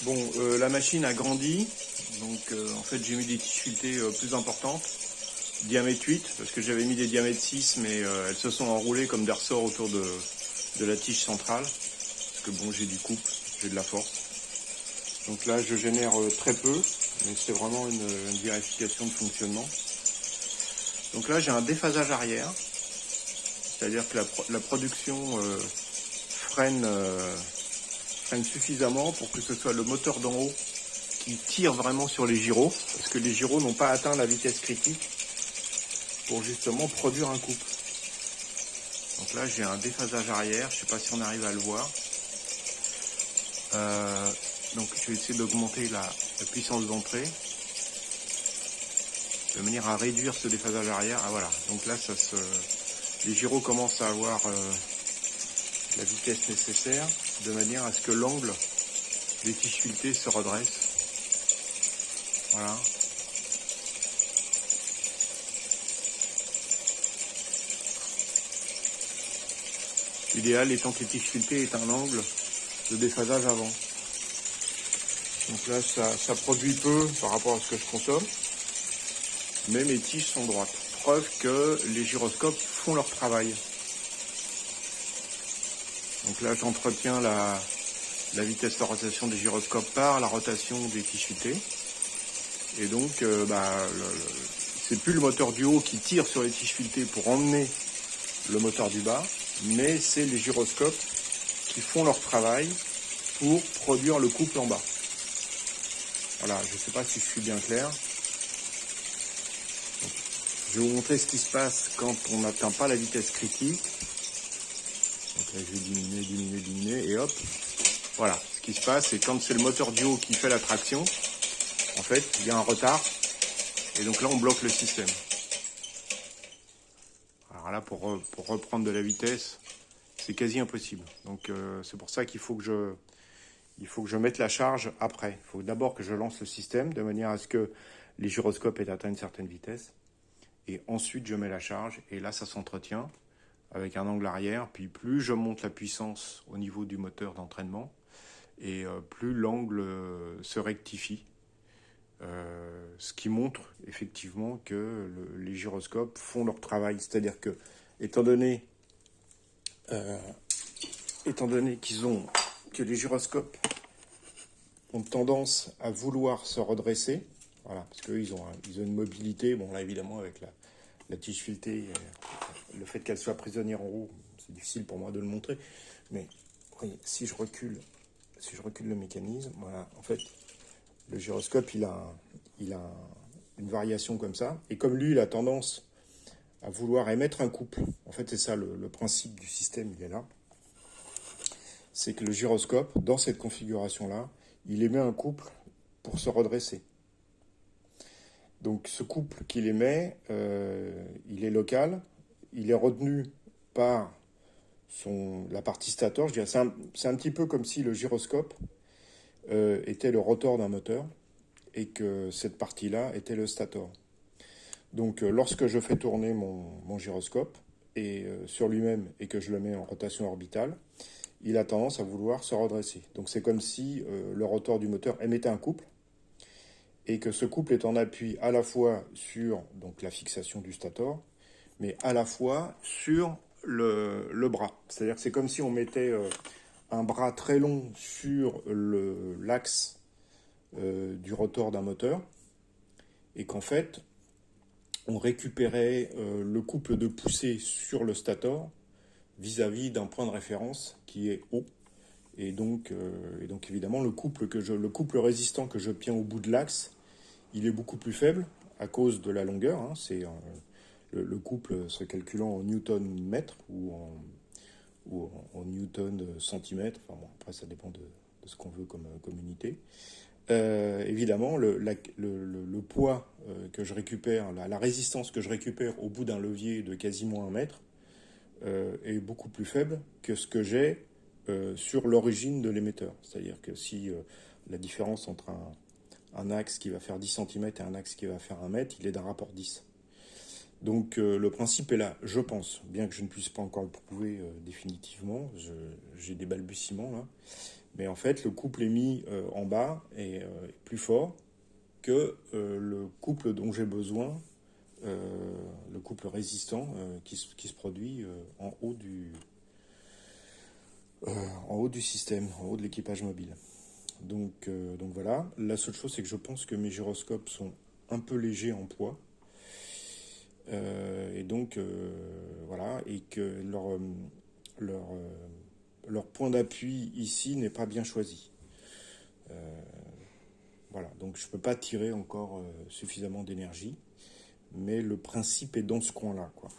Bon, la machine a grandi, donc en fait j'ai mis des tiges filetées plus importantes, diamètre 8, parce que j'avais mis des diamètres 6, mais elles se sont enroulées comme des ressorts autour de la tige centrale, parce que bon, j'ai du couple, j'ai de la force. Donc là je génère très peu, mais c'est vraiment une vérification de fonctionnement. Donc là j'ai un déphasage arrière, c'est-à-dire que la production freine suffisamment pour que ce soit le moteur d'en haut qui tire vraiment sur les gyros, parce que les gyros n'ont pas atteint la vitesse critique pour justement produire un couple. Donc là j'ai un déphasage arrière, je ne sais pas si on arrive à le voir. Donc je vais essayer d'augmenter la puissance d'entrée de manière à réduire ce déphasage arrière. Ah voilà, donc là les gyros commencent à avoir la vitesse nécessaire de manière à ce que l'angle des tiges filetées se redresse. Voilà. L'idéal étant que les tiges filetées aient un angle de déphasage avant. Donc là, ça produit peu par rapport à ce que je consomme, mais mes tiges sont droites. Preuve que les gyroscopes font leur travail. Donc là, j'entretiens la vitesse de rotation des gyroscopes par la rotation des tiges filetées. Et donc, c'est plus le moteur du haut qui tire sur les tiges filetées pour emmener le moteur du bas, mais c'est les gyroscopes qui font leur travail pour produire le couple en bas. Voilà, je ne sais pas si je suis bien clair. Donc, je vais vous montrer ce qui se passe quand on n'atteint pas la vitesse critique. Donc là, je vais diminuer, et hop. Voilà, ce qui se passe, c'est quand c'est le moteur du haut qui fait la traction, en fait, il y a un retard, et donc là, on bloque le système. Alors là, pour reprendre de la vitesse, c'est quasi impossible. Donc c'est pour ça qu'il faut que je mette la charge après. Il faut d'abord que je lance le système de manière à ce que les gyroscopes aient atteint une certaine vitesse. Et ensuite, je mets la charge. Et là, ça s'entretient avec un angle arrière. Puis plus je monte la puissance au niveau du moteur d'entraînement, et plus l'angle se rectifie. Ce qui montre effectivement que les gyroscopes font leur travail. C'est-à-dire que, étant donné que les gyroscopes ont tendance à vouloir se redresser, voilà, parce qu'eux, ils ont une mobilité, bon là évidemment avec la tige filetée, le fait qu'elle soit prisonnière en haut, c'est difficile pour moi de le montrer, mais oui, si je recule le mécanisme, voilà, en fait, le gyroscope, il a une variation comme ça, et comme lui, il a tendance à vouloir émettre un couple, en fait, c'est ça le principe du système, il est là, c'est que le gyroscope, dans cette configuration-là, il émet un couple pour se redresser. Donc ce couple qu'il émet, il est local, il est retenu par la partie stator. Je dirais, c'est un petit peu comme si le gyroscope était le rotor d'un moteur et que cette partie-là était le stator. Donc lorsque je fais tourner mon gyroscope sur lui-même et que je le mets en rotation orbitale, il a tendance à vouloir se redresser. Donc c'est comme si le rotor du moteur émettait un couple et que ce couple est en appui à la fois sur donc, la fixation du stator, mais à la fois sur le bras. C'est-à-dire que c'est comme si on mettait un bras très long sur l'axe du rotor d'un moteur et qu'en fait, on récupérait le couple de poussée sur le stator vis-à-vis d'un point de référence qui est haut. Et donc évidemment, le couple résistant que j'obtiens au bout de l'axe, il est beaucoup plus faible à cause de la longueur. Hein. C'est le couple se calculant en newton-mètre ou en newton-centimètre. Enfin bon, après, ça dépend de ce qu'on veut comme unité. Évidemment, le poids que je récupère, la résistance que je récupère au bout d'un levier de quasiment 1 mètre est beaucoup plus faible que ce que j'ai sur l'origine de l'émetteur. C'est-à-dire que si la différence entre un axe qui va faire 10 cm et un axe qui va faire 1 mètre, il est d'un rapport 10. Donc le principe est là, je pense, bien que je ne puisse pas encore le prouver définitivement, j'ai des balbutiements là, Mais en fait, le couple émis en bas est plus fort que le couple dont j'ai besoin, le couple résistant qui se produit en haut du système, en haut de l'équipage mobile. Donc voilà. La seule chose, c'est que je pense que mes gyroscopes sont un peu légers en poids. Et donc, voilà. Et que leur, euh, leur point d'appui ici n'est pas bien choisi. Voilà. Donc, je ne peux pas tirer encore suffisamment d'énergie. Mais le principe est dans ce coin-là, quoi.